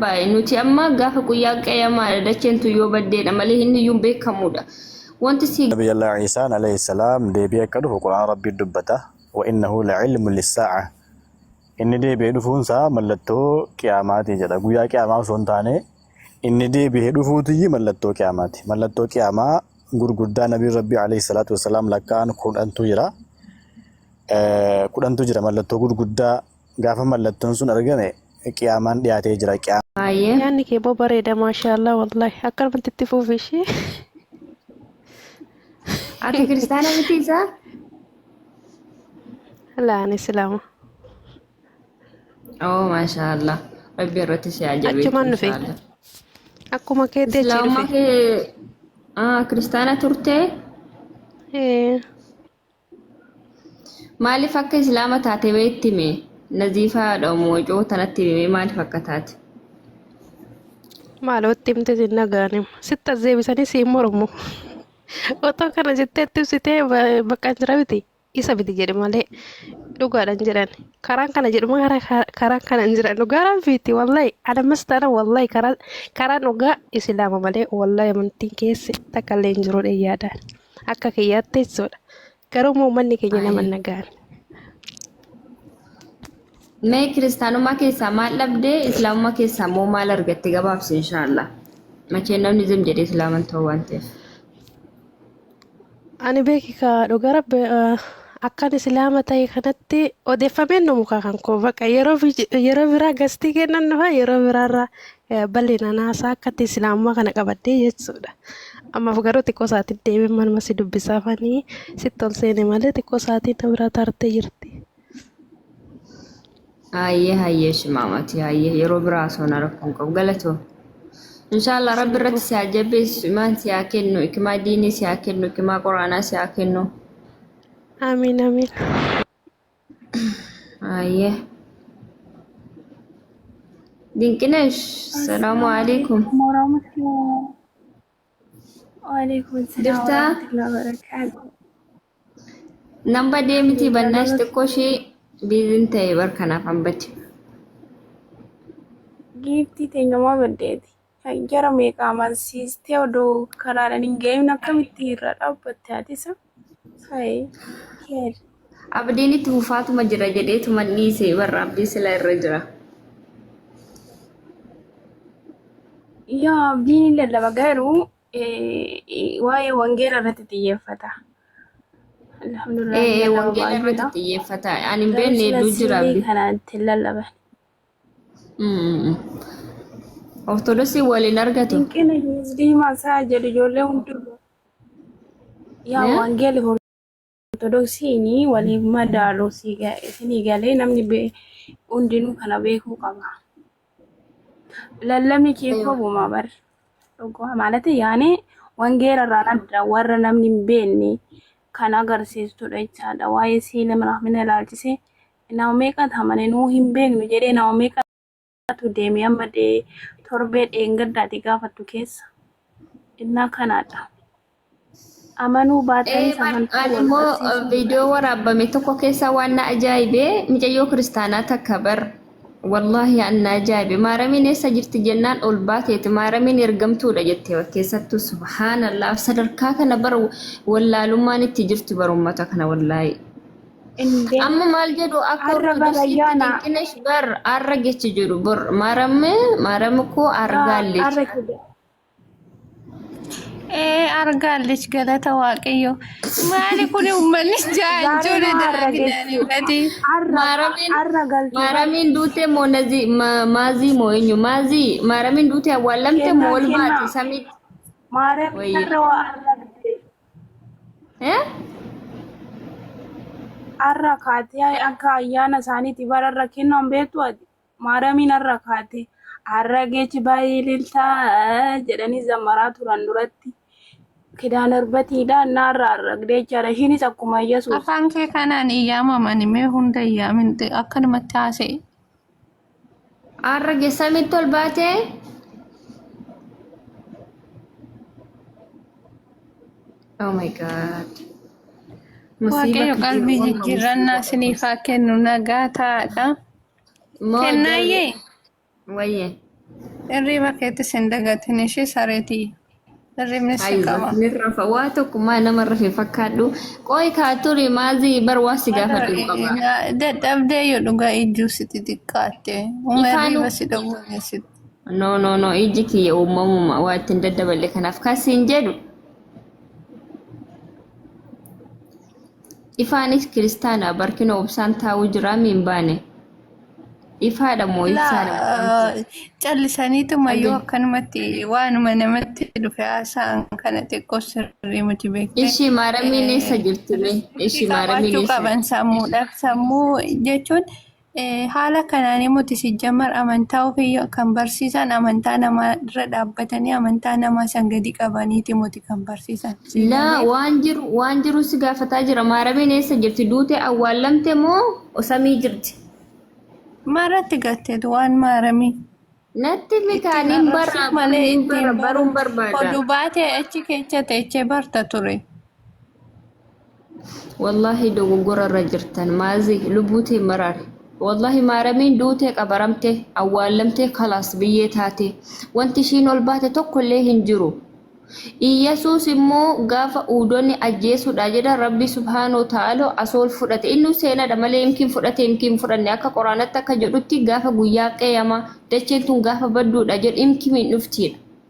baay nuti amma gaafa guyyaa qiyaamaa dacheen tu yoo baddeedha malee inni iyyuu beekamuudha wanti si نبي الله عيسى عليه السلام ديبي كده قرآن ربي دبته وإنه لعلم للساعة إن ديبي دفون سا ملتو قياماتي جدا قويا قيامات سونتاني إن ديبي دفوتي ملتو قياماتي ملتو قياما غرغدا نبي ربي عليه الصلاة والسلام لكان قرآن تجرا قرآن تجرا ملتو غرغدا غافا ملتون سن أرغني قيامان دياتي جرا قيام يعني كي بريدة ما شاء الله والله أقرب من تتفو في شيء ati kristaana miti isa لا أنا سلامة oh masha Allah rabbi irratti si ajabeetu أجمع نفي inshallah أكو ما كده islaamummaa تشيرفي kee kristaana turte إيه maaliif akka islaama taate beetti mee naziifaadha moocoo tanatti himee maaliif akka taate ما لو تمتى النجانم ستة زي بسني سيمرمو otoo kana jetteetti ibsitee bakka jirabiti isa biti jedhe malee dhugaadhaan jedhan karaan kana jedhuma karaan kana hin jiran dhugaadhaan fiiti wallahi adamas taana wallahi karaan dhugaa islaama malee wallahi amantiin keessi takka illee hin jiru yaadaan akka kiyyaatti jechuudha garuu uummanni keenya nama nagaan. mee kiristaanummaa keessaa maal dhabdee islaamummaa keessaa immoo maal argatte gabaabsi inshallah machee namni zim jedhee islaaman ta'uu waan ta'eef. Ani beeki ka dhugaa rabbi akkan islaama ta'e kanatti odeeffameen nu muka kan koo bakka yeroo biraa gastii kennan dhufa yeroo biraarra bal'ina naasaa akkatti islaamummaa kana qabattee jechuudha. Ammaaf garuu xiqqoo isaatiin deemee manuma si dubbisaafanii sitti ol seene malee xiqqoo isaatiin na biraa tartee jirti. Hayyee shimaamati hayyee yeroo biraa soona rakkoon qabu galatoo. Inshallah rabbi irratti si ajabeessu imaan si haa kennu ikimaa diinii si haa kennu ikimaa quraanaa si haa kennu. Amiin amiin. Hayyee. Dinqinesh salaamu alaikum. وعليكم السلام Dirtaa ورحمة الله وبركاته. namba deemiti bannaash xiqqoo ishee biizin ta'e barkanaaf hambatti. Giiftii teenyamaa baddeeti. Jara meeqa amansiistee odoo karaadhaan hin ga'in akkamitti irra dhaabbatte haatisa? Abdiin itti fufaatuma jira jedheetuma dhiisee barra abdii sila irra jira. Yaa abdiin lallaba garuu waa'ee wangeela irratti xiyyeeffata. Alhamdulillah. Wangeela irratti xiyyeeffata. Ani hin beekne hedduu jira abdii. Kanaan ittiin lallaban. Ortodoksii waliin argatu. Dinqina diimaa isaa jedhu ijoollee hundumaa. Yaa wangeelli ortodoksiin waliin madaalu isinii galee namni hundinuu kana beekuu qaba. Lallabni kee koobuma bari. Maalati yaani wangeela irraan adda warra namni hin beekne kan agarsiistudha jechaadha. Waa'ee siila miraafina ilaalchisee nama meeqatu amane nuu hin beeknu jedhee nama meeqatu deemee amma torbee dheengaddaati gaafattu keessa. Innaa kanaadha. Amanuu baatanii samantuu Ani immoo viidiyoo waraabame tokko keessa waan na ajaa'ibee mucayyoo kiristaanaa takka bar wallahi an na ajaa'ibe maaramiin eessa jirti jennaan ol baateeti maaramiin ergamtuudha jettee keessattuu subhaanallah sadarkaa kana bar wallaalummaan itti jirtu bar uummata kana wallahi. Amma maal jedhu akka ortodoksiitti dinqinesh bar arra jechi jedhu bor maarame koo argaallee. Argaallich galata waaqayyo maali kun uummanni jaanjoole dalaginaniidhati maaramiin duute moo maazii moo eenyu maazii maaramiin duute awwaalamte moo ol baate samii arra kaatee akka ayyaana isaaniitti bararra kennan beektu maaramiin arra kaatee arra geechi baay'ee liltaa jedhanii zammaraa turan duratti. Kidaan arbatiidhaan naarraa arragdee jechaadha. Ishiinis akkuma Yesuus. afaan kee kanaan iyyaamaman mee hunda iyyaamin akkanumatti haasa'e. Arra geessamitti ol baatee oh my god. Waaqayyo qalbii jijjiirannaa isiniif haa kennu nagaa taa'aadha. Kennaayyee. Wayyee. Irriba keetti sindagatin ishee sareetii. Irribni si Aywa, qaba. nirrafa waa tokkummaa namarra fi fakkaadhu. Qooyi kaa turi maazii bar waa si gaafadhu qaba. Dadhabdee yoo dhugaa ijjuu sitti xiqqaatte. Uma Ifaanu irriba si dhowweessitu. no iji kiyya uumamuma waa ittiin daddaballe kanaaf kasiin jedhu. Ifaanis kiristaana barkina obsaan taa'uu jira miin baane. Ifaadha moo ibsaadha? La callisaniitu mayyoo akkanumatti waanuma namatti dhufe haasa'an kana xiqqoo sirrii miti beekte. Ishii maaramiin eessa jirti mee? Ishii maaramiin Qabaachuu eessa qaban sammuudhaaf sammuu jechuun haala kanaan muti sijjammar amantaa ofii kan barsiisan amantaa namaa irra dhaabbatanii amantaa namaa san gadi qabaniiti muti kan barsiisan. laa waan jiru si gaafataa jira. Maaramiin eessa jirti? Duute awwaallamte moo samii jirti? Maaratti gatteetu waan maaramii. Natti mikaaniin Malee ittiin baruun barbaada. Oduu baatee achi keessa teechee barta ture. Wallahi dogoggora irra jirtan maazii lubbuutee maraare. Wallahi maaramiin duutee qabaramte awwaallamtee kalaas biyyee taate wanti ishiin ol baate tokkollee hin jiru. Iyyesuus immoo gaafa uudonni ajjeesudha jedha Rabbi subhaanahu ta'ala asool fudhate inni seenadha malee imkin fudhanne akka Quraanatti akka jedhutti gaafa guyyaa qeeyama dacheen tun gaafa badduudha jedhu imkimiin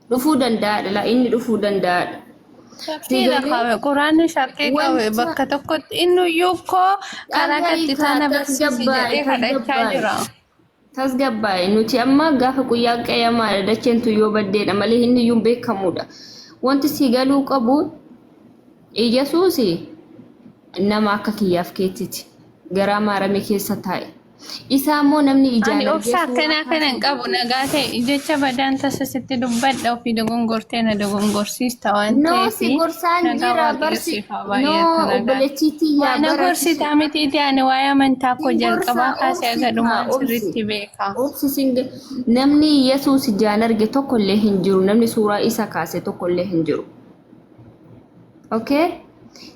dhufuu danda'aadha la inni dhufuu danda'aadha. Shakkii qabe Quraanni shakkii qabe bakka tokkotti inni iyyuu koo karaa gatti taana barsiisi jedhee kadhachaa jira. Tasgabbaa'e nuti amma gaafa guyyaa qeeyamaadha dacheen tun yoo baddeedha malee inni iyyuu beekamuudha. Wanti si galuu qabu Iyyesuus nama akka kiyyaaf keettiti garaa maaramee keessa taa'e. Isaa immoo namni ijaan Ani obsa akkanaa kanan qabu nagaa ta'e jecha badaan tasa sitti dubbadha ofii dogongortee na dogongorsiista waan No ta'eef. si gorsaan jira barsi. No obboleettiitii yaa Waan bara. gorsitaa miti ani waa'ee amantaa koo jalqabaa kaasee agadhumaan sirriitti beeka. Namni Yesuus ijaan arge tokkollee hin jiru. Namni suuraa isa kaase tokkollee hin jiru. Okay?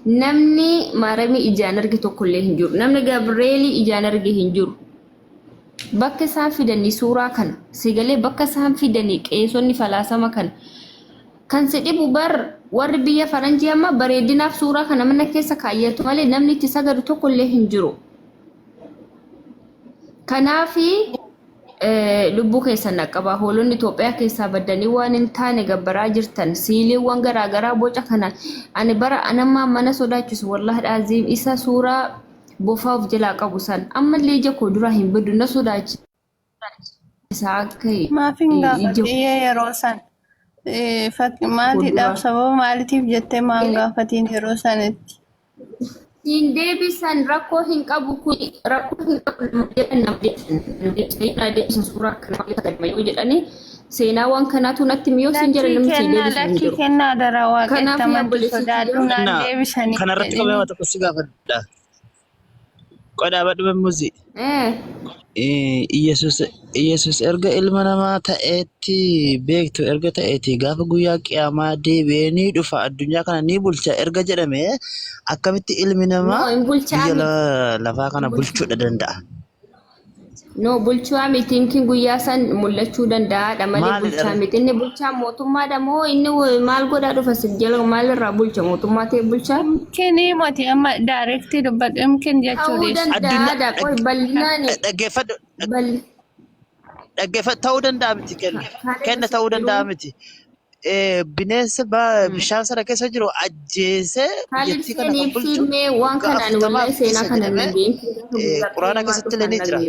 Namni maaramii ijaan arge tokkollee hin jiru. Namni Gabriel ijaan arge hin jiru. Bakka isaan fidanii suuraa kana sigalee bakka isaan fidanii qeessonni falaasama kana kan si dhibu bar warri biyya faranjii amma bareedinaaf suuraa kana mana keessa kaayyatu malee namni itti sagadu tokkollee hin jiru. Kanaafi lubbuu keessan dhaqqabaa hoolonni Itoophiyaa keessaa baddanii waan hin taane gabbaraa jirtan siiliiwwan garaagaraa boca kana ani bara anammaa mana sodaachisu wallahi dhaaziim isa suuraa bofaa of jalaa qabu san ammallee ija koo duraa hin baddu na sodaachisa akka Maafin gaafatee yeroo san maatiidhaaf sababa maaliitiif jettee maan gaafatiin yeroo sanitti. Siin deebisan rakkoo hin qabu kun rakkoo hin qabu jedhan nama deebisan suuraa kana malee kadhamayyuu jedhanii seenaa waan kanaatu natti miyoo siin jedhan namni siin deebisan hin Lakkii jiru. kennaa daraa waaqetta Kanaaf maddi sodaadhu naan deebisanii. Kanarratti qabee waan tokko si gaafadha. Qodaa badhume muzi. Iyesus erga ilma namaa ta'eetti beektu erga ta'eetti gaafa guyyaa qiyaamaa deebi'ee ni dhufa addunyaa kana ni bulcha erga jedhame akkamitti ilmi namaa biyya lafaa kana bulchuudha danda'a? No bulchaa miti inkin guyyaa san mul'achuu danda'aadha malee bulchaa miti inni bulchaa mootummaadha moo inni maal godhaa dhufa sijjala maalirraa bulcha mootummaa ta'e bulchaa? Kenii moti amma daareektii dubbadhu imkin Ta'uu jechuudha. danda'aadha qoy bal'inaan Dhaggeeffadhu ta'uu danda'a miti kenna ta'uu danda'a miti. Bineensa bishaan sana keessa jiru ajjeesee biyyattii kana kan bulchu filmee waan kanaan wallahi seenaa kana hin beeku. Quraana keessatti illee ni jira.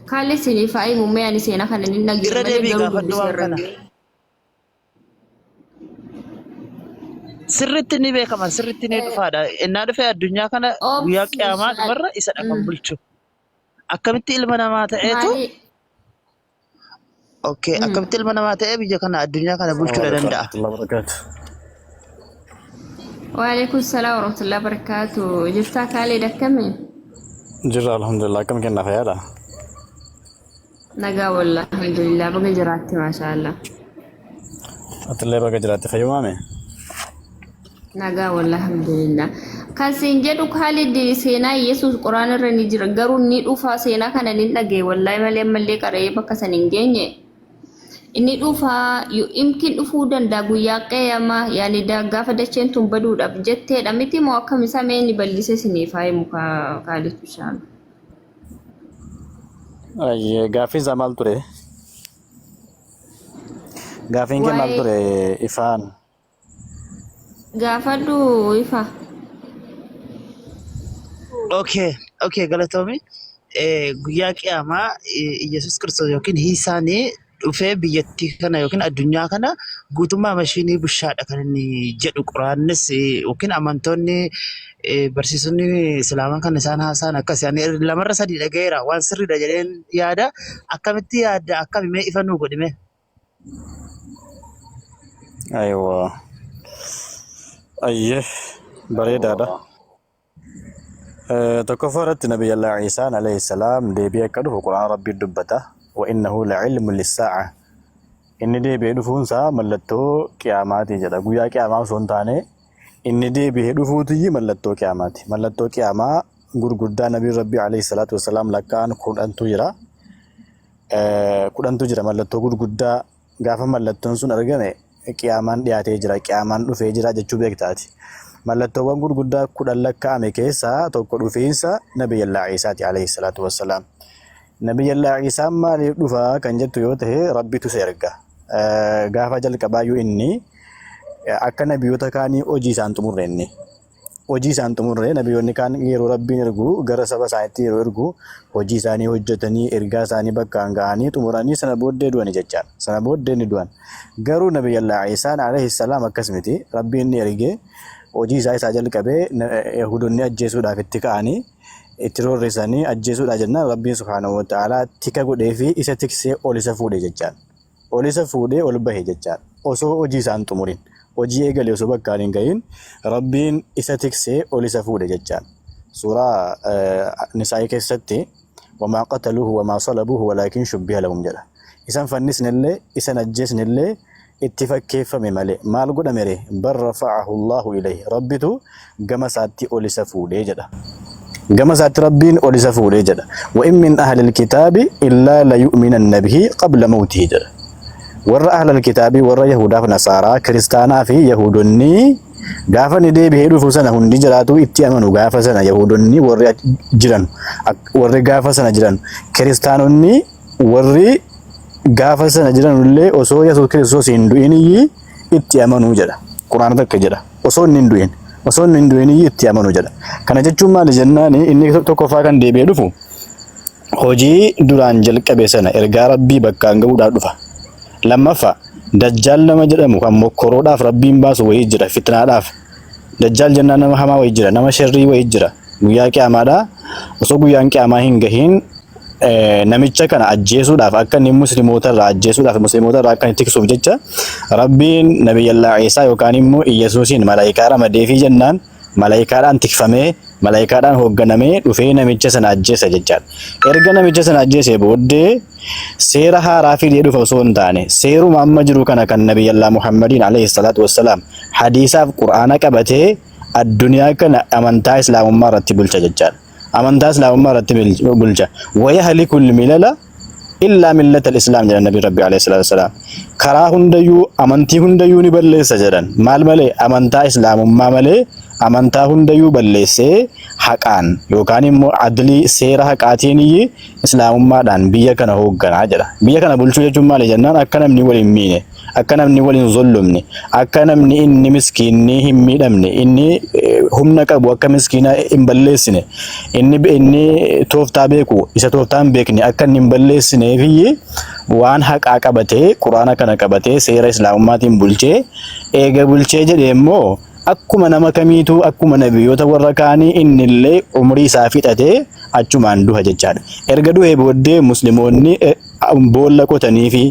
Kaalli isiniif haa himu mee ani seenaa kana ni dhaggeeffadhe Irra deebii gaafadhu waan kana. Sirriitti ni beekama sirriitti ni dhufaadha. Innaa dhufee addunyaa kana guyyaa qiyaamaa dhumarra isa kan bulchu. Akkamitti ilma namaa ta'eetu akkamitti ilma namaa ta'ee biyya kana addunyaa kana bulchuu danda'a. Waalaikum salaam warahmatullahi wabarakatuh. Jirtaa kaalee dakkame? Jirra alhamdulillah kam kenna fayyada. Nagaa wallah alhamdulillah baga jiraatti maashaallah. Atillee baga jiraatti fayyumame. Nagaa wallah alhamdulillah. Kasin jedhu Khalid seenaa Yesuus Quraana irra ni jira garuu ni dhufa seenaa kana ni dhagee wallahi malee qaree bakka san hin geenye inni dhufa yimkin dhufuu danda'a guyyaa qiyaamaa yaani gaafa dacheen tun baduudhaaf jetteedha miti moo akkam isa meeni bal'ise siniifaa muka Khalid bishaan Gaaffiin isaa maal ture? Gaaffiin kee maal ture ifaan? Gaafadhu ifa. Okay, galatoomii. Guyyaa qiyaamaa Yesuus Kiristoos yookiin Hiisaanii dhufee biyyattii kana yookiin addunyaa kana guutummaa mashiinii bushaadha kan inni jedhu Quraannis yookiin amantoonni barsiisonni Islaamaa kan isaan haasa'an akkas yaani lamarra sadii dhagayeera waan sirriidha jedheen yaada akkamitti yaadda akkamimee ifa nuu godhime. Ayyee bareedaadha. Tokkoffaa irratti Nabi Allah Ciisaan alayhi salaam deebi'ee akka dhufu Qur'aan Rabbii dubbata. Wa innahu la'ilmun lis-saa'a. Inni deebi'ee dhufuunsaa mallattoo qiyaamaati jedha. Guyyaa qiyaamaa osoo hin taane inni deebi'ee dhufuuti mallattoo qiyaamaati. Mallattoo qiyaamaa gurguddaa Nabi Rabbii alayhi salaatu wassalaam lakkaa'an kudhantu jira. Kudhantu jira mallattoo gurguddaa gaafa mallattoon sun argame qiyaamaan dhiyaatee jira qiyaamaan dhufee jira jechuu beektaati. Mallattoowwan gurguddaa kudhan lakkaa'ame keessaa tokko dhufiinsa Nabi Allah Ciisaati alayhi salaatu wassalaam. Nabi Allah Ciisaan maaliif dhufa kan jettu yoo ta'e Rabbitu isa erga. Gaafa jalqabaayyuu inni akka nabiyoota kaanii hojii isaan xumurre inni. Hojii isaan xumurre nabiyoonni kaan yeroo Rabbiin ergu gara saba isaaniitti yeroo ergu hojii isaanii hojjetanii ergaa isaanii bakkaan ga'anii xumuranii sana booddee du'ani jechaadha. Sana booddee ni du'an. Garuu Nabi Allah Ciisaan alayhi salaam akkas miti Rabbiin ni ergee hojii isaa jalqabee Yahudoonni ajjeesuudhaaf itti ka'anii itti roorrisanii ajjeesuudhaa jennaan Rabbiin subhaanahu wa ta'aalaa tika godhee fi isa tiksee ol isa fuudhe jechaadha. Ol isa fuudhee ol bahe jechaadha. Osoo hojii isaan xumurin hojii eegalee osoo bakkaan hin gahin Rabbiin isa tiksee ol isa fuudhe jechaadha. Suuraa Nisaa'ii keessatti wamaa qataluuhu wamaa salabuuhu walaakin shubbiha lahum jedha. Isan fannisnillee isan ajjeesnillee itti fakkeeffame malee maal godhame ree barra fa'ahu Allahu ilayhi rabbitu gama isaatti ol isa fuudhee jedha. Gama isaatti Rabbiin ol isa fuudhee jedha. Wa in min ahlil kitaabi illaa la yu'minanna bihi qabla mawtihi jedha. Warra ahlal kitaabii warra Yahudaaf Nasaaraa Kiristaanaa fi Yahudonni gaafa ni deebi'ee dhufu sana hundi jiraatu itti amanu gaafa sana Yahudonni warri jiran warri gaafa sana jiran Kiristaanonni warri gaafa sana jiranullee osoo Yesuus Kiristoos hin du'in itti amanu jedha. Quraan takka jedha. Osoo hin du'in osoo hin du'in itti amanu jedha. Kana jechuun maali jennaan inni tokkoffaa kan deebi'ee dhufu hojii duraan jalqabe sana ergaa Rabbii bakkaan gahuudhaaf dhufa. Lammaffaa Dajjaal nama jedhamu kan mokkoroodhaaf Rabbiin baasu wayii jira fitnaadhaaf. Dajjaal jennaan nama hamaa wayii jira nama sharrii wayii jira. Guyyaa qiyaamaadha osoo guyyaan qiyaamaa hin gahiin namicha kana ajjeesuudhaaf akka inni musliimoota irraa ajjeesuudhaaf musliimoota irraa akka inni tiksuuf jecha Rabbiin Nabiyyallaa Ciisaa yookaan immoo Iyyasuusiin malaayikaa ramadee fi jennaan malaayikaadhaan tikfamee malaayikaadhaan hoogganamee dhufee namicha sana ajjeesa jechaadha. Erga namicha sana ajjeesee booddee seera haaraa fidee dhufa osoo hin taane seeruma amma jiru kana kan Nabiyyallaa Muhammadiin alayhi salaatu wassalaam hadiisaaf Qur'aana qabatee addunyaa kana amantaa Islaamummaa irratti bulcha jechaadha. Amantaa Islaamummaa irratti bulcha. Wayahlikul milala illaa millatal Islaam jedhan Nabi Rabbi alayhi salaatu wassalaam. Karaa hundayyuu amantii hundayyuu ni balleessa jedhan. Maal malee amantaa Islaamummaa malee amantaa hundayyuu balleessee haqaan yookaan immoo adlii seera haqaatiin Islaamummaadhaan biyya kana hoogganaa jedha. Biyya kana bulchuu jechuun maali jennaan akka namni waliin miine akka namni waliin zollumne akka namni inni miskiinni hin miidhamne inni humna qabu akka miskiina hin balleessine inni tooftaa beeku isa tooftaa hin beekne akka inni hin balleessine fi waan haqaa qabatee Quraana kana qabatee seera Islaamummaatiin bulchee eega bulchee jedhee immoo akkuma nama kamiitu akkuma nabiyyoota warra kaanii innillee umrii isaa fixatee achumaan duha jechaadha. Erga duhee booddee musliimoonni boolla qotanii fi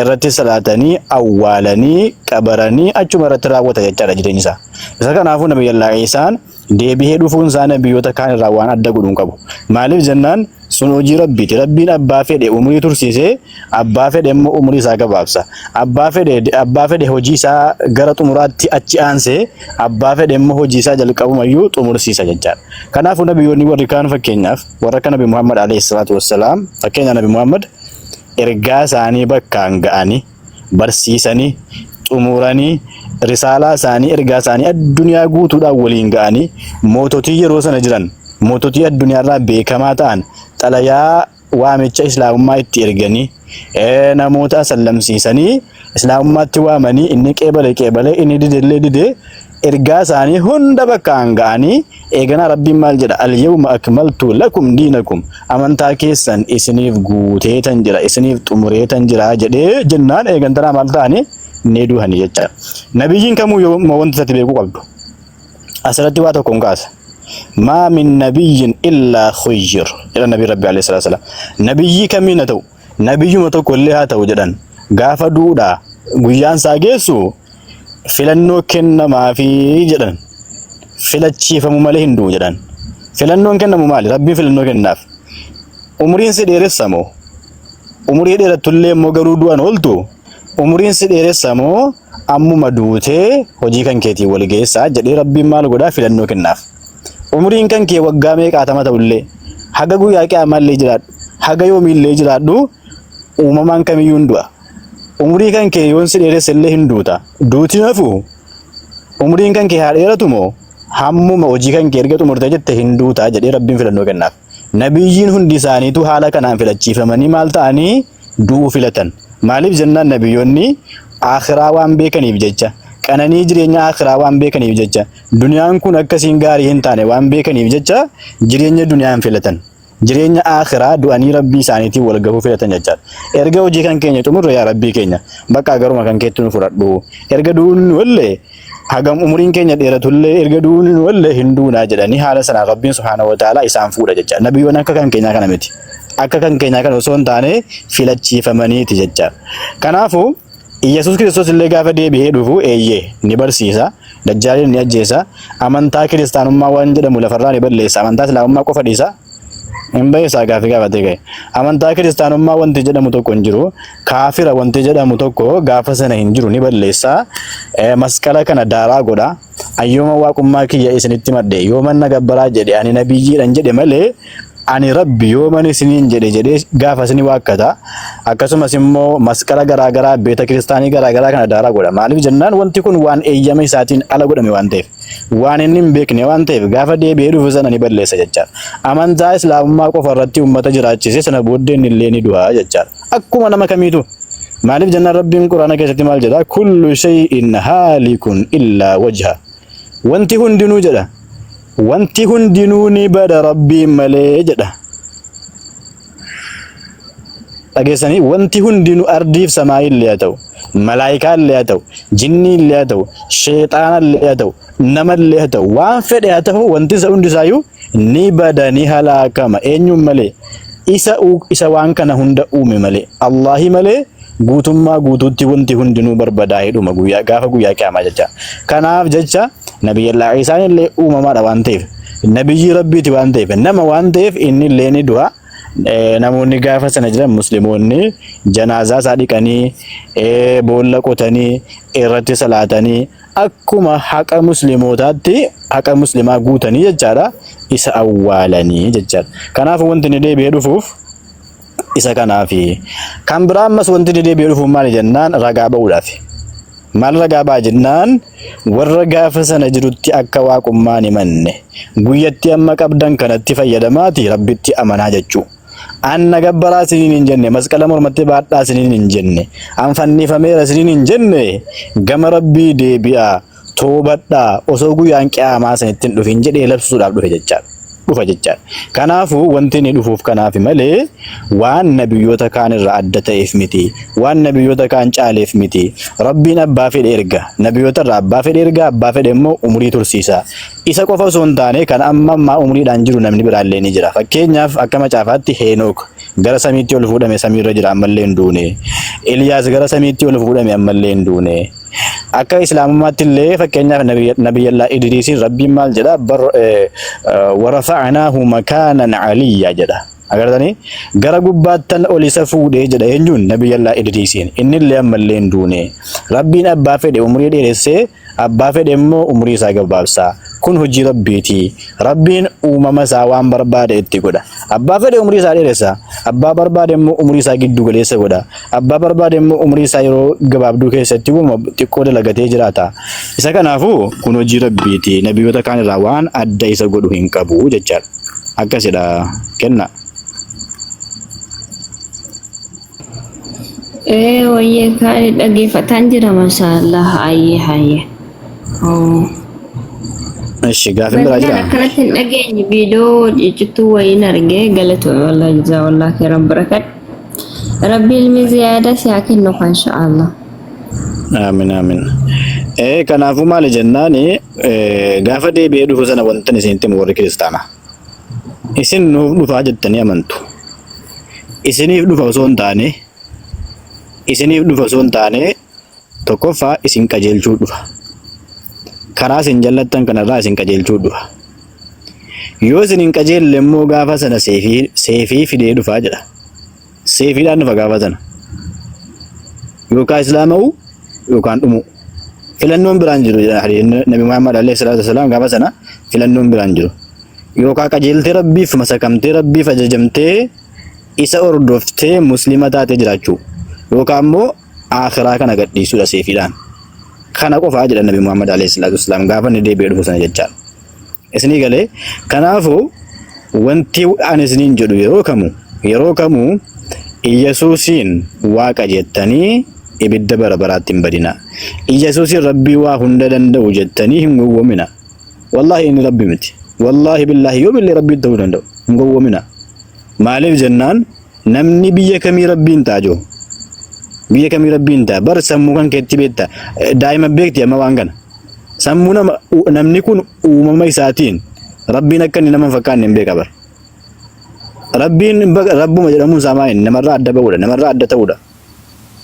irratti salaatanii awwaalanii qabaranii achuma irratti raawwata jechaadha jireenya isaa. Isa kanaafuu Nabiyyallaa Ciisaan deebi'ee dhufuun isaa nabiyyoota kaan irraa waan adda godhuun qabu. Maaliif jennaan sun hojii rabbiiti. Rabbiin abbaa fedhe umurii tursiisee abbaa fedhe immoo umurii isaa gabaabsa. Abbaa fedhe hojii isaa gara xumuraatti achi aansee abbaa fedhe immoo hojii isaa jalqabumayyuu xumursiisa jechaadha. Kanaafuu nabiyyoonni warri kaan fakkeenyaaf warra akka Nabi Muhammad alayhi salaatu wassalaam fakkeenya Nabi Muhammad ergaa isaanii bakkaan ga'anii barsiisanii xumuranii risaalaa isaanii ergaa isaanii addunyaa guutuudhaan waliin ga'anii moototii yeroo sana jiran moototii addunyaarraa beekamaa ta'an xalayaa waamicha islaamummaa itti erganii namoota sallamsiisanii islaamummaatti waamanii inni qeebale inni didee ergaa isaanii hunda bakkaan ga'anii eeganaa rabbiin maal jedha al-yawma akmaltu lakum diinakum amantaa keessan isiniif guuteetan jira isiniif xumureetan jira jedhee jennaan eegantanaa maal ta'anii ni duhanii jechaadha. Nabiyyiin kamuu yoo wanti isatti beekuu qabdu asirratti waa tokkoon kaasa. maa min nabiyyin illaa khuyyir jedha nabii rabbi alayhi salatu wasalam. Nabiyyi kamiin haa ta'u nabiyyuma tokko illee haa ta'u jedhan gaafa duudhaa guyyaan isaa geessu filannoo kennamaafi jedhan filachiifamu malee hin du'u jedhan. Filannoon kennamu maali? Rabbiin filannoo kennaaf. Umuriin si dheeressa moo umurii dheerattullee immoo garuu du'an ooltu umuriin si dheeressa moo ammuma duutee hojii kan keetii wal geessaa jedhee rabbiin maal godhaa filannoo kennaaf. Umuriin kan kee waggaa meeqaatama ta'ullee haga guyyaa qiyamaallee jiraadhu haga yoomiillee jiraadhu uumamaan kamiyyuu hin du'a. Umurii kan kee yoon si dheeressa illee hin duuta. Duuti nafu umuriin kan kee haa dheeratu moo hammuma hojii kan kee erga xumurtee jette hin duuta jedhee rabbiin filannoo kennaaf. Nabiyyiin hundi isaaniitu haala kanaan filachiifamanii maal ta'anii du'uu filatan. Maaliif jennaan nabiyyoonni akhiraa waan beekaniif jecha qananii jireenya akhiraa waan beekaniif jecha duniyaan kun akkasiin gaarii hin taane waan beekaniif jecha jireenya duniyaan filatan. Jireenya akhiraa du'anii rabbii isaaniitiin wal gahuu filatan jechaadha. Erga hojii kan keenya xumurre yaa rabbii keenya bakka garuma kan keetti nu fudhadhu. Erga du'uun wallee hagam umuriin keenya dheeratullee erga du'uun wallee hin duunaa jedhanii haala sanaan rabbiin subhaanahu wa ta'ala isaan fuudha jechaadha. Nabiyyoonni akka kan keenyaa kana miti. Akka kan keenyaa kana osoo hin taane filachiifamaniiti jechaadha. Kanaafuu Yesuus Kiristoos illee gaafa deebi'ee dhufu eeyyee ni barsiisa. Dajjaaliin ni ajjeesa. Amantaa kiristaanummaa waan jedhamu lafarraa ni balleessa. Amantaa islaamummaa qofa dhiisa. Hin beesaa gaafi gaafatee gahe. Amantaa kiristaanummaa wanti jedhamu tokko hin jiru. Kaafira wanti jedhamu tokko gaafa sana hin jiru ni balleessa. Masqala kana daaraa godha. Ayyooma waaqummaa kiyya isinitti madde yooman na gabbaraa jedhe ani nabiyyiidhan jedhe malee ani rabbi yooman isiniin jedhe gaafa isini waakkata. Akkasumas immoo masqala garaagaraa beeta kiristaanii garaagaraa kana daaraa godha. Maaliif jennaan wanti kun waan eeyyama isaatiin ala godhame waan ta'eef waan inni hin beekne waan ta'eef gaafa deebi'ee dhufu sana ni balleessa jechaadha. Amantaa islaamummaa qofa irratti uummata jiraachise sana booddee illee ni du'a jechaadha. Akkuma nama kamiitu. Maaliif jennaan rabbiin quraana keessatti maal jedha? Kullu shay'in haalikun illaa wajha. Wanti hundinuu jedha. Wanti hundinuu ni bada rabbiin malee jedha. Dhageessanii wanti hundinuu ardiif samaayii illee haa ta'u, malaayikaa illee haa ta'u, jinnii illee haa ta'u, sheexaana illee haa ta'u, nama illee haa ta'u, waan fedhe haa ta'u wanti isa hundisaayyuu ni bada ni halaakama. Eenyuun malee? Isa waan kana hunda uume malee. Allahi malee guutummaa guutuutti wanti hundinuu barbadaa'ee dhuma gaafa guyyaa qiyaamaa jecha. Kanaaf jecha Nabiyyallaa Isaan illee uumamaadha waan ta'eef, nabiyyi rabbiiti waan ta'eef, nama waan ta'eef inni illee ni du'a. Namoonni gaafa sana jiran musliimoonni janaazaa isaa dhiqanii boolla qotanii irratti salaatanii akkuma haqa muslimootaatti haqa muslimaa guutanii jechaadha isa awwaalanii jechaadha. Kanaaf wanti ni deebi'ee dhufuuf isa kanaafi. Kan biraa ammas wanti ni deebi'ee dhufuuf maali jennaan ragaa ba'uudhaafi. Maal ragaa ba'a jennaan warra gaafa sana jirutti akka waaqummaan himanne guyyatti amma qabdan kanatti fayyadamaati rabbitti amanaa jechuu. Anna gabbaraa isiniin hin jenne masqala mormatti baadhaa isiniin hin jenne anfannifameera isiniin hin jenne gama rabbii deebi'aa toobadhaa osoo guyyaan qiyaamaa sanatti hin dhufin jedhee labsuudhaaf dhufa jechaadha. Kanaafuu wanti inni dhufuuf kanaafi malee waan nabiyyoota kaan irraa adda ta'eef miti. Waan nabiyyoota kaan caaleef miti. Rabbiin abbaa fedhe erga. Nabiyyoota irraa abbaa fedhe erga. Abbaa fedhe immoo umurii tursiisa. Isa qofa osoo hin taane kan amma umuriidhaan jiru namni biraallee ni jira. Fakkeenyaaf akka macaafaatti Heenook gara samiitti ol fuudhame samiirra jira ammallee hin duune. Eliyaas gara samiitti ol fuudhame ammallee hin duune. akka islaamummaatti illee fakkeenyaaf nabiyyallaa Idriisiin rabbiin maal jedha warafa'naahu makaanan aliyyaa jedha agartanii gara gubbaattan ol isa fuudhee jedha eenyuun nabiyyallaa Idriisiin inni illee ammallee hin duune rabbiin abbaa fedhe umurii dheeressee abbaa fedhe immoo umurii isaa gabaabsaa kun hojii rabbiiti rabbiin uumama isaa waan barbaade itti godha abbaa fedhe umurii isaa dheeressa abbaa barbaade immoo umurii isaa giddu galeessa godha abbaa barbaade immoo umurii isaa yeroo gabaabduu keessatti xiqqoo dalagatee jiraata isa kanaafuu kun hojii rabbiiti nabiyyoota kaan irraa waan adda isa godhu hin qabu jechaadha akkasidha kenna wayyee kaan dhaggeeffataan jira mashallah ayye እሺ ጋፍን ብራጅራ ከነከነት ነገኝ ቪዲዮ ጭጭቱ ወይን አርጌ ገለቶ والله جزاه الله خير بركات ربي المزياده سيكن ነው ኢንሻአላህ አሚን አሚን ከናፉ ማለ ጀናኒ ጋፈ ዴቤ ዱፉ ሰነ ወንተን ሲንቲም ወር ክርስቲያና ኢሲን ዱፋ ጀተኒ አመንቱ ኢሲኒ ዱፋ ሶን ታኔ tokkofa isin qajeelchuu dhufa karaa isin jallattan kanarraa isin qajeelchuu dhufa yoo isin hin qajeelle immoo gaafa sana seefii fidee dhufaa jedha seefiidhaan dhufa gaafa sana yookaan islaama'u yookaan dhumu filannoon biraan jiru jedha nabi Muhammad alayhi salaatu wasalaam gaafa sana filannoon biraan jiru yookaan qajeeltee rabbiif masakamtee rabbiif ajajamtee isa ordoftee muslima taatee jiraachuu yookaan immoo akhiraa kana gadhiisuudha seefiidhaan kana qofaa jedha nabi Muhammad alayhi salaatu wasalaam gaafa ni deebi'ee dhufu sana jechaa isinii galee kanaafu wanti ani isiniin jedhu yeroo kamu Iyesuusiin waaqa jettanii ibidda bara baraatti hin badina Iyesuusiin rabbii waa hunda danda'u jettanii hin gowwomina wallahi inni rabbi miti wallahi billahi yoo billee rabbii ta'uu danda'u hin gowwomina maaliif jennaan namni biyya kamii rabbiin taajoo biyya kamii rabbiin taa bar sammuu kan keetti beekta daa'ima beekti amma waan kana sammuu namni kun uumama isaatiin rabbiin akka inni nama fakkaanne hin beeka bar rabbiin rabbuma jedhamuun isaa maa'in namarraa adda ba'uudha namarraa adda ta'uudha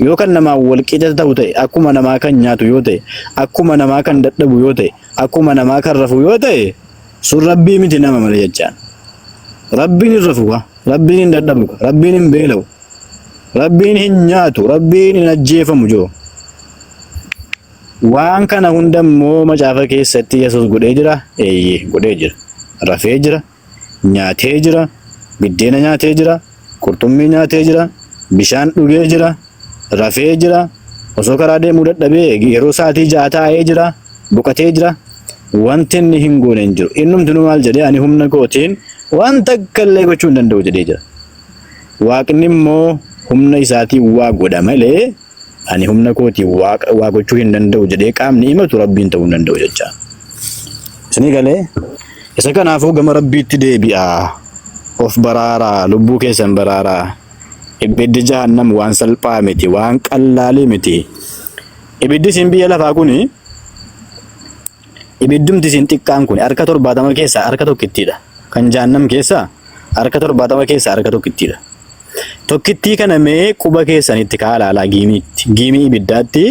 yoo kan namaa wal qixa ta'u ta'e akkuma namaa kan nyaatu yoo ta'e akkuma namaa kan dadhabu yoo ta'e akkuma namaa kan rafu yoo ta'e sun rabbii miti nama malee jechaan rabbiin hin rafu rabbiin hin dadhabu rabbiin hin beela'u rabbiin hin nyaatu rabbiin hin ajjeefamu joo waan kana hundammoo macaafa keessatti Yesuus godhee jira godhee jira rafee jira nyaatee jira biddeena nyaatee jira qurxummii nyaatee jira bishaan dhugee jira rafee jira osoo karaa deemuu dadhabee yeroo sa'aatii 6 taa'ee jira boqotee jira wanti inni hin goone hin jiru innumti nu maal jedhee ani humna kootiin waan takka illee gochuu hin danda'u jedhee jira waaqni immoo humna isaatiin waa godha malee ani humna kootii waa gochuu hin danda'u jedhee qaamni himatu rabbiin ta'uu hin danda'u jecha isinii galee isa kanaafuu gama rabbiitti deebi'aa of baraaraa lubbuu keessan baraaraa ibiddi jahannam waan salphaa miti waan qallaalii miti ibiddi isin biyya lafaa kuni ibiddumti isin xiqqaan kun harka 70 keessaa harka tokkittiidha kan jahannam keessaa harka 70 keessaa harka tokkittiidha tokkittii kana mee quba keessanitti kaalaalaa giimii ibiddaatti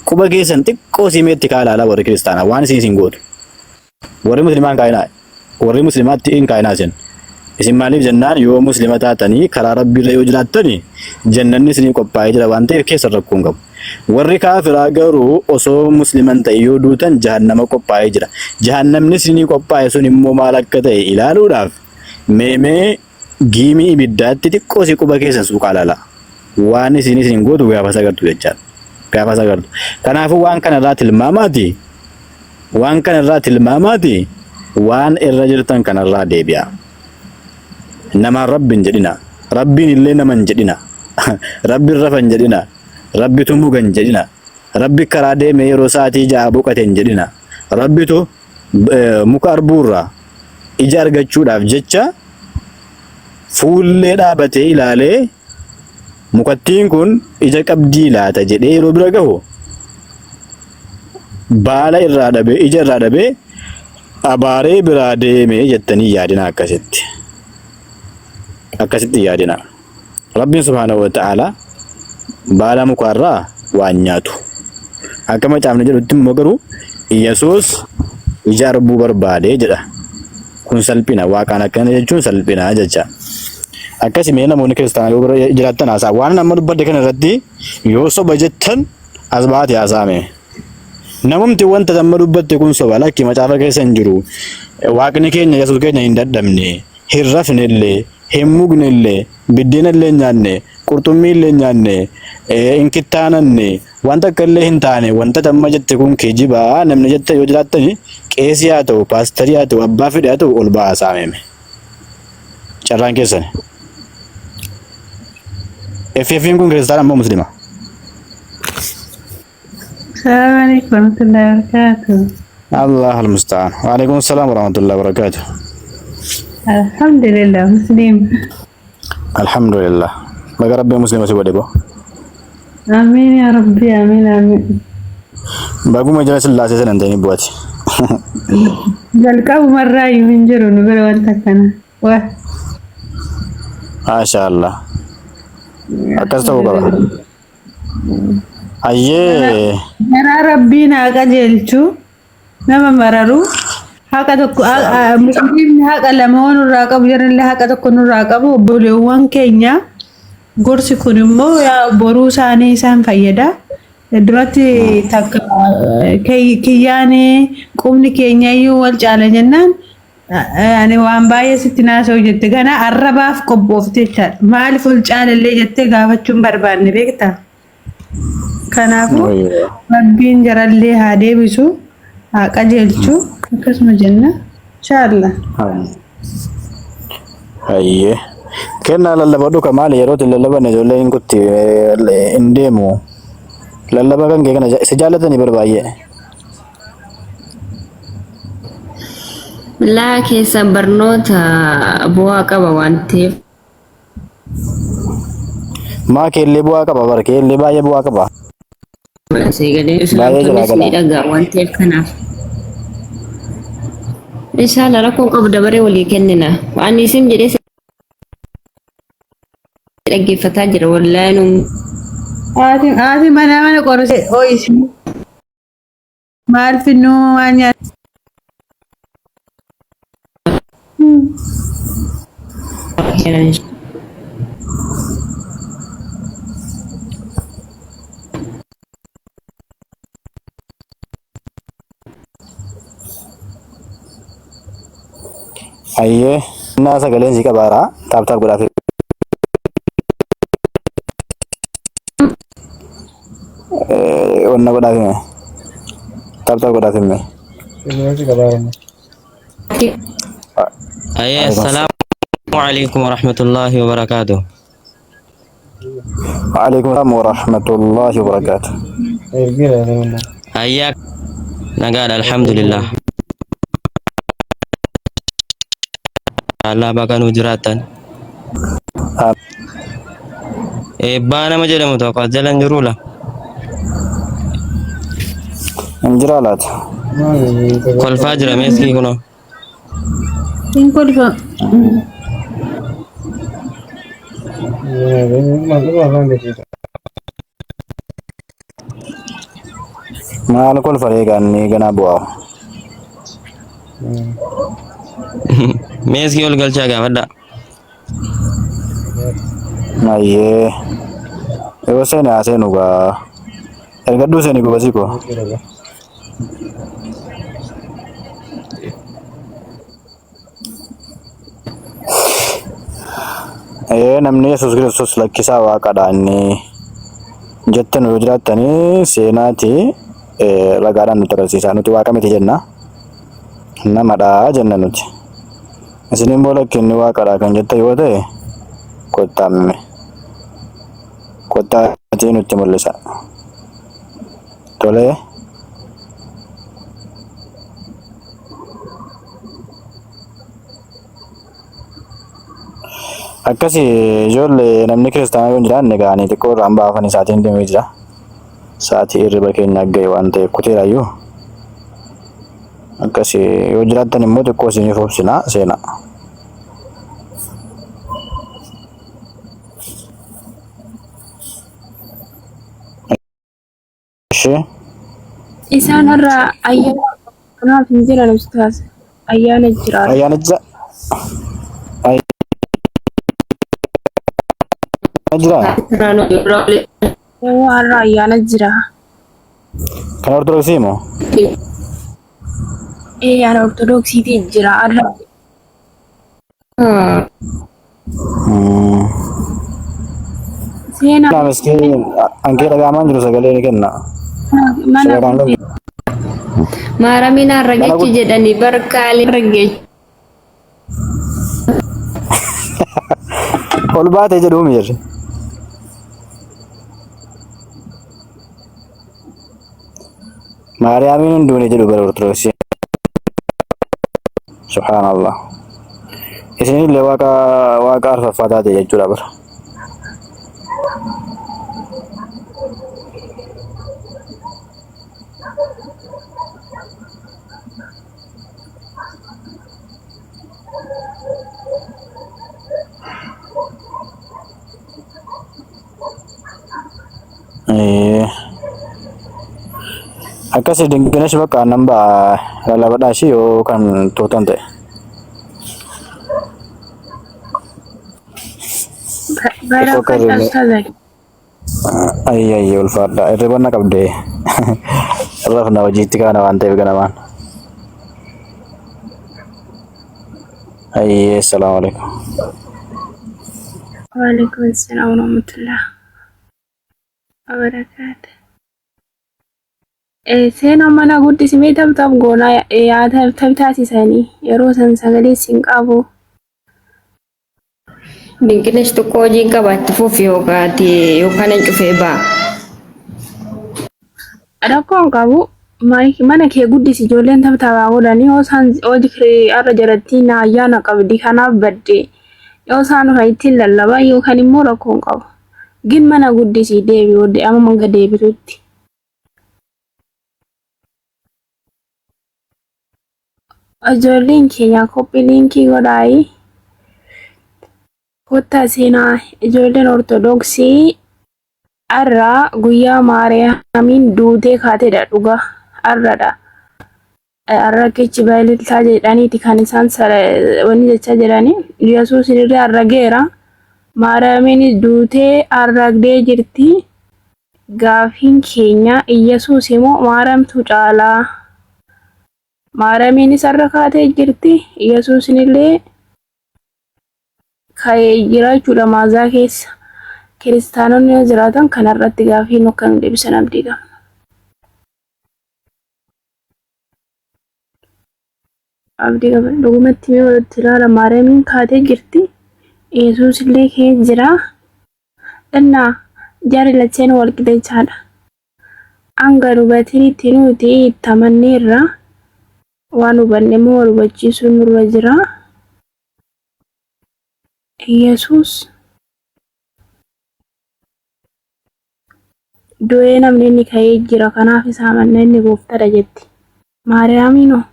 quba keessan xiqqoo simeetti kaalaalaa warri kiristaanaa waan isin gootu warri muslimaan kaayinaa warri muslimaatti hin kaayinaa isin maaliif jennaan yoo muslima taatanii karaa rabbiirra yoo jiraattanii jannanni isinii qophaa'ee jira waan ta'eef keessa rakkoon qabu warri kaafiraa garuu osoo musliman ta'e yoo duutan jahannama qophaa'ee jira jahannamni isinii qophaa'e sun immoo maal akka ta'e ilaaluudhaaf meemee giimii ibiddaatti xiqqoo si quba keessan suuqaa laala waan isin gootu gaafa sagartu jechaadha gaafa sagartu kanaafuu waan kanarraa tilmaamaati waan irra jirtan kanarraa deebi'a namaan rabbiin jedhina rabbiin illee naman jedhina rabbiin rafan jedhina rabbitu mugan jedhina rabbi karaa deeme yeroo sa'aatii 6 boqoteen jedhina rabbitu muka arbuurraa ija argachuudhaaf jecha fuullee dhaabatee ilaalee mukattiin kun ija qabdii laata jedhee yeroo bira gahu baala irraa dhabee ija irraa dhabee abaaree biraa deemee jettanii yaadina akkasitti yaadina rabbiin subhaanahu wa ta'ala baala mukaarraa waan nyaatu akkama caafne jedhutti immoo garuu Yesuus ija arbuu barbaade jedha. Kun salphina waaqaan akkana jechuun salphina jecha. Akkasii mee namoonni kiristaanaa yoo bira jiraattan haasaa waan amma dubbadde kana irratti yoo soba jettan as baate haasaame. Namumti wanta amma dubbatte kun soba lakki macaafa keessa hin jiru. Waaqni keenya Yesuus keenya hin dadhabne, hin rafne illee, hin mugne illee, biddeena illee nyaanne, qurxummii illee nyaanne, hin kittaananne, wanta akka illee hin taane wanta amma jette kun kijibaa namni jette yoo jiraattani qeesii haa ta'u, paasterii haa ta'u, abbaa fedhe haa ta'u ol ba'aa haasaame. Carraan keessan. FF'n kun kiristaana moo muslima? السلام عليكم ورحمة الله وبركاته. الله المستعان. وعليكم السلام ورحمة الله وبركاته. الحمد لله مسلم. الحمد لله. بقى ربي مسلم سيبا ديبو. آمين يا ربي آمين آمين. بقى مجلس الله سيسن انتيني بواتي. جلقاو مرة يمنجروا نقول وانت كان. ما شاء الله. أكستو بقى. Ayyee. Garaa rabbiin haqa jeelchu nama mararu haqa tokko musliimni haqa lama nurraa qabu jarallee haqa tokko nurraa qabu obboleewwan keenya gorsi kun immoo boruu isaanii isaan fayyada. Duratti takka kiyyaanii qubni keenya iyyuu wal caala jennaan ani waan baay'ee sitti naasa'u jette kana arrabaaf qophoofte jechaadha. Maaliif wal caalallee jettee gaafachuun barbaanne beektaa? Kanaafuu rabbiin jarallee haa deebisu haa qajeelchu akkasuma jenna inshallah. Ayyee. Kennaa lallabadhu ka maali yeroo itti lallaban ijoollee hin kutti hin deemu. Lallaba kan kee kana si jaallatanii barbaay'ee. Laa keessa barnoota bu'aa qaba waan ta'eef. Maa keellee bu'aa qaba bara keellee baay'ee bu'aa qaba. Seegalee islaamtoonnis ni dhagaa waan ta'eef kanaaf. Inshallah rakkoo qabu dabaree walii kennina. Waan isin jedhee dhaggeeffataa jira wallaahi nuun. Ati mana qorse ooyisi. Maal finnu waan nyaata. Ayyee. Naa sagaleen si qabaara. Taaptaap godhaaf. Onna godhaaf hime. Taaptaap godhaaf hime. أيه السلام عليكم ورحمة الله وبركاته. وعليكم السلام ورحمة الله وبركاته. أياك نقال الحمد لله. الله بكانوا جراتا. بانا مجال متوقع جلن جرولا. انجرالات. كل فجر ميسكي كنا. Tingkol pa. Maal kol fareegaan ni ganaa bu'aa. Meeski ol galchaa gaafadha. Ayyee. Yoo seene haa seenu gaa. Ergadduu seeni gubasii koo. Namni Yesuus Kiristoos lakkisaa waaqadha inni jettan yoo jiraattanii seenaati ragaadhaan nutti agarsiisa. Nuti waaqa miti jenna. Namadha jenna nuti. Isin immoo lakki inni waaqadha kan jetta yoo ta'e kottaamime. Kottaatii nutti mul'isa. Tolee. Akkasii ijoollee namni kiristaanaa yoo hin jiraanne ga'anii xiqqoo irraan baafanii isaatiin deemee jira. Sa'aatii hirriba keenya ga'e waan ta'eef kuteerayyuu. Akkasii yoo jiraattan immoo xiqqoo isiniif obsinaa seena. Ishee Isaan irraa ayyaana kanaaf hin jiran ustaas. Ayyaana jiraatu. ayyaanicha jira Yoo har'a ayyaana jira. kan ortodoksii moo Ana ortodoksiitii jira har'a. Seenaa naa miskiin ankee dhagaamaan jiru sagalee ni kenna mana sagantaan kun Maaramiin har'a mana geechi jedhanii barkaalii har'a geechi. ol baatee jedhu jirri maariyaamiin hin duune jedhu bara ortodoksii subhaanallah isinillee waaqa arfaffaa taate jechuudha bara akkasii dinqinesh bakka aannan ba'a lalabadhaashi yoo kan tuutan ta'e bara Tokko kan illee. ustaazaa. ayyayyee ulfaadha irribanna qabdee rafna hojiitti kaana waan ta'eef ganamaan ayyee assalaamu alaikum Waalaikum assalam warahmatullah wabarakatuh. Seenaa mana guddisimee taphaaf goonaa yaada taasisanii yeroo san sagalee siin qabu. Dinqinesh tokko hojii qabaatti fufi yookaan hin cufee ba'a. Rakkoon qabu mana kee guddisi ijoolleen taphataa godhanii yoo isaan hojii irra jiratti ayyaana qabdi kanaaf badde yoo isaan ittiin lallaban yookaan immoo rakkoon qabu. Gin mana guddisi deebi'u amma manga deebitutti. Ijoolleen keenya koppii liinkii godhaayi. Kottaa seenaa ijoolleen ortodoksii har'a guyyaa maariyaamiin duutee kaatedha dhuga har'adha. Har'a kechi baay'iltaa jedhaniiti kan isaan wanni jechaa jirani. Yesuus illee har'a geera. Maariyaamiin duutee har'agdee jirti. Gaafiin keenya Yesuus immoo maariyaamtu caalaa. Maariyaamiinis har'a kaatee jirti. Yesuus illee ka'ee jira jechuudha maazaa keessa. Kiristaanonni yoo jiraatan kanarratti gaafii nu kan deebisan abdii qaba. Abdii qaba. Dhugumatti mee walitti ilaala Maariyaamiin kaatee jirti. Yesuus illee keessa jira. Dhannaa jaarri lacheen wal qixechaadha. Hanga dubartinitti nuti itti amanneerra waan hubanne immoo wal hubachiisuun nurra jira. Yesuus du'ee namni inni ka'ee jira kanaaf isa amanna inni gooftaadha jetti. Maariyaamiinoo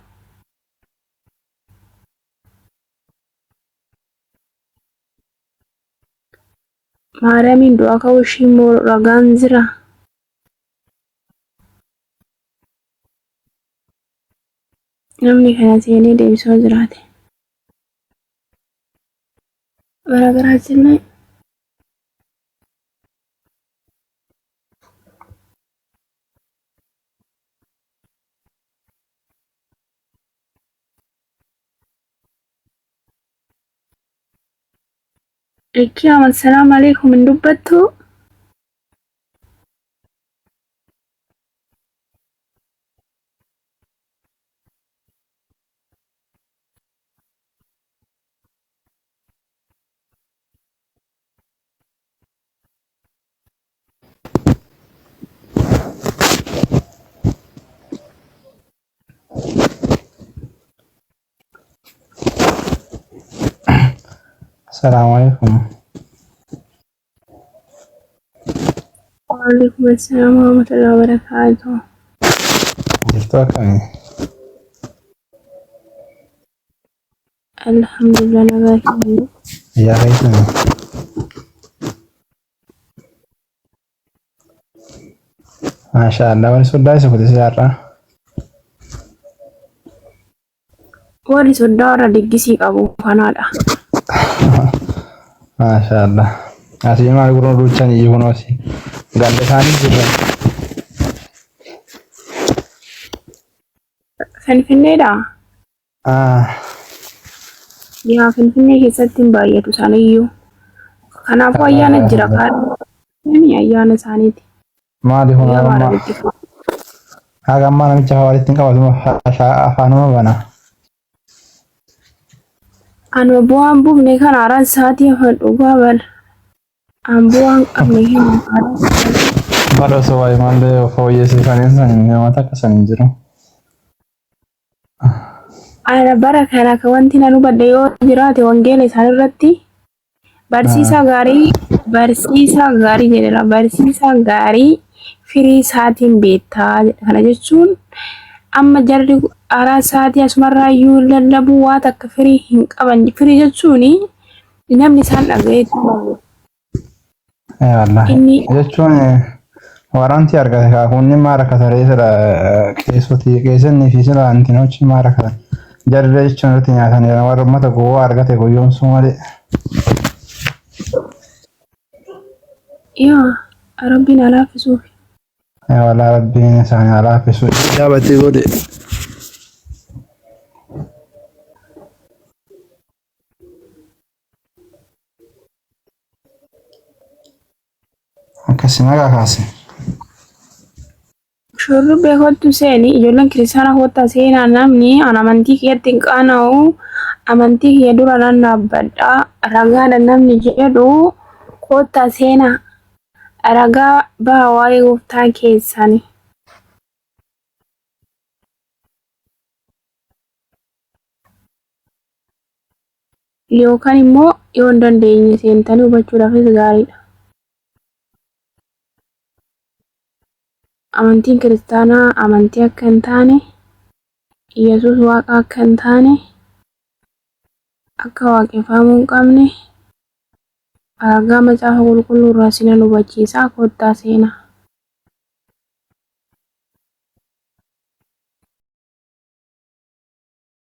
Maariyaamiin du'a ka'uu ishii immoo ragaan jira. Namni kana seenee deebisoo jiraate. Garaagaraa jennee Ekiyaama salaamu alaikum hin dubbattu. Assalamualaikum. Waalaikum assalam warahmatullahi wabarakatuh. Jirtu akkami? Alhamdulillah nagaa kennu. Yaa keessani. Masha Allah wani sodaa isa kutisa irraa. warri soddaa warra diggisii qabu kanaadha. Maashaallah. Asii maal gurra duuchan iyyuu kunuunsi. Ganda isaanii jirra. Finfinneedha. Yaa Finfinnee keessatti hin baay'atu isaaniiyyuu. Kanaafuu ayyaana jira kaadhimni ayyaana isaaniiti. Maali hunaa amma? Haga amma namicha walitti hin qabatu afaanuma bana. Anuma bu'aan buufne kan haaraan sa'aatii afaan dhugaa bal. An bu'aan qabne hin haaraan. Bada osoo waa'ee maallee fooyyessee kan eessan namoota akkasan hin jiru. Ana bara kana kan wanti nan hubadhe yoo jiraate wangeela isaan irratti barsiisaa gaarii jedhama. Barsiisaa gaarii firii isaatiin beektaa kana jechuun amma jarri haaraan sa'aatii asumarraa iyyuu lallabuu waan akka firii hin qaban. Firii jechuun namni isaan dhaga'eetu. Jechuun waraanti argate kaakunni maara kataree sila keessanii fi sila antinochi maara katan. Jarri jechuun irratti nyaatan warra uummata gowwaa argate guyyoomsuu malee. Yaa Rabbiin haa laaffisuuf. Walaa Rabbiin isaanii haa laaffisu. Jaabatee godhe. Akkasuma kaase. Shurrubbee kottu seeni ijoolleen kiristaanaa kottaa seenaa namni an amantii keetti hin qaana'u amantii kee dura nan dhaabbadha ragaadha namni jedhu kottaa seenaa ragaa baha waa'ee gooftaa keessani. Yookaan immoo yoo hin dandeenye seentanii hubachuudhaafis gaariidha. Amantiin kiristaanaa amantii akka hin taane, Yesuus waaqa akka hin taane, akka waaqeffamuu hin qabne, ragaa macaafa qulqulluu irraa sinan hubachiisa kottaa seenaa.